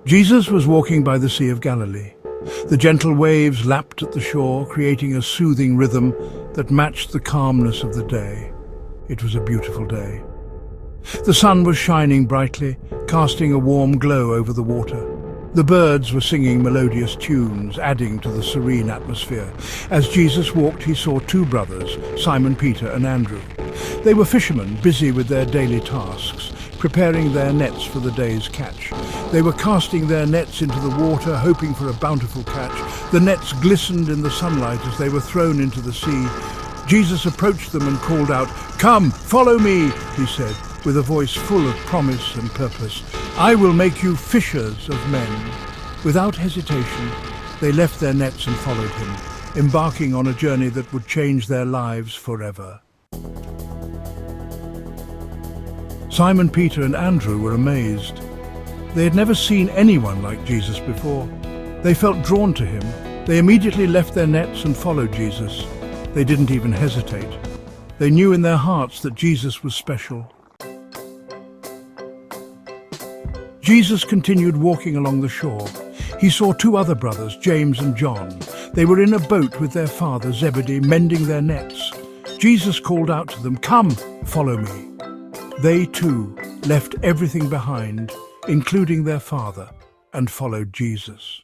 Jesus was walking by the Sea of Galilee. The gentle waves lapped at the shore, creating a soothing rhythm that matched the calmness of the day. It was a beautiful day. The sun was shining brightly, casting a warm glow over the water. The birds were singing melodious tunes, adding to the serene atmosphere. As Jesus walked, he saw two brothers, Simon Peter and Andrew. They were fishermen, busy with their daily tasks, preparing their nets for the day's catch. They were casting their nets into the water, hoping for a bountiful catch. The nets glistened in the sunlight as they were thrown into the sea. Jesus approached them and called out, "Come, follow me," he said, with a voice full of promise and purpose. "I will make you fishers of men." Without hesitation, they left their nets and followed him, embarking on a journey that would change their lives forever. Simon Peter and Andrew were amazed. They had never seen anyone like Jesus before. They felt drawn to him. They immediately left their nets and followed Jesus. They didn't even hesitate. They knew in their hearts that Jesus was special. Jesus continued walking along the shore. He saw two other brothers, James and John. They were in a boat with their father Zebedee, mending their nets. Jesus called out to them, "Come, follow me." They too left everything behind, including their father, and followed Jesus.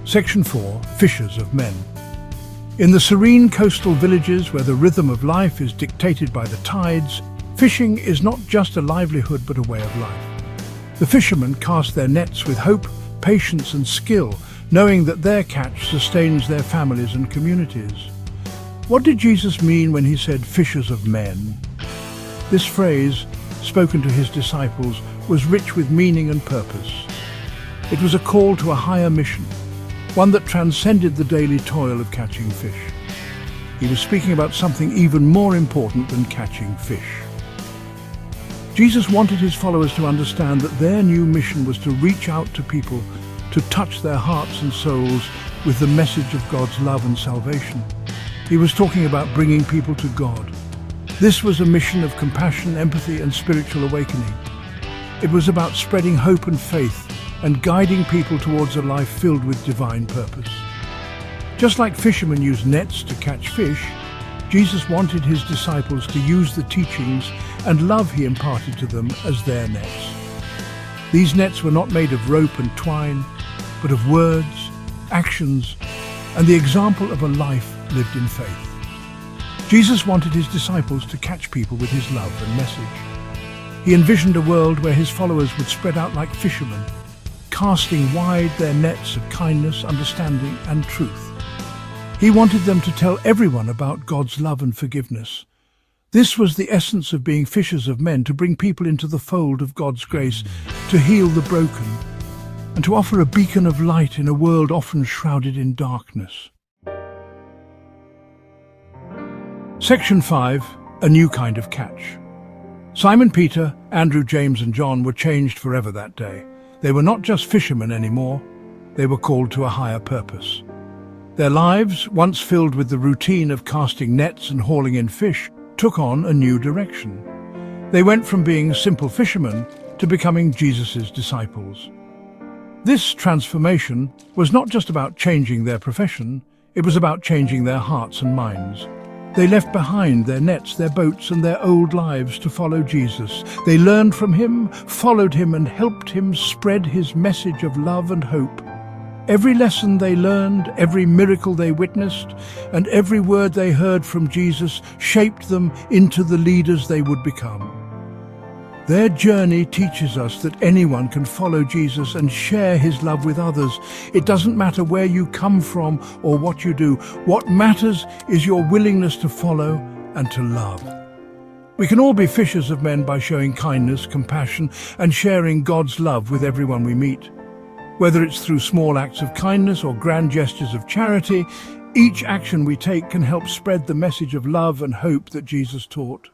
Section 4. Fishers of Men. In the serene coastal villages where the rhythm of life is dictated by the tides, fishing is not just a livelihood but a way of life. The fishermen cast their nets with hope, patience and skill, knowing that their catch sustains their families and communities. What did Jesus mean when he said fishers of men? This phrase, spoken to his disciples, was rich with meaning and purpose. It was a call to a higher mission, one that transcended the daily toil of catching fish. He was speaking about something even more important than catching fish. Jesus wanted his followers to understand that their new mission was to reach out to people, to touch their hearts and souls with the message of God's love and salvation. He was talking about bringing people to God. This was a mission of compassion, empathy, and spiritual awakening. It was about spreading hope and faith and guiding people towards a life filled with divine purpose. Just like fishermen use nets to catch fish, Jesus wanted his disciples to use the teachings and love he imparted to them as their nets. These nets were not made of rope and twine, but of words, actions, and the example of a life lived in faith. Jesus wanted his disciples to catch people with his love and message. He envisioned a world where his followers would spread out like fishermen, casting wide their nets of kindness, understanding, and truth. He wanted them to tell everyone about God's love and forgiveness. This was the essence of being fishers of men, to bring people into the fold of God's grace, to heal the broken, and to offer a beacon of light in a world often shrouded in darkness. Section 5. A new kind of catch. Simon Peter, Andrew, James and John were changed forever that day. They were not just fishermen anymore. They were called to a higher purpose. Their lives, once filled with the routine of casting nets and hauling in fish, took on a new direction. They went from being simple fishermen to becoming Jesus' disciples. This transformation was not just about changing their profession, it was about changing their hearts and minds. They left behind their nets, their boats, and their old lives to follow Jesus. They learned from him, followed him, and helped him spread his message of love and hope. Every lesson they learned, every miracle they witnessed, and every word they heard from Jesus shaped them into the leaders they would become. Their journey teaches us that anyone can follow Jesus and share his love with others. It doesn't matter where you come from or what you do. What matters is your willingness to follow and to love. We can all be fishers of men by showing kindness, compassion, and sharing God's love with everyone we meet. Whether it's through small acts of kindness or grand gestures of charity, each action we take can help spread the message of love and hope that Jesus taught.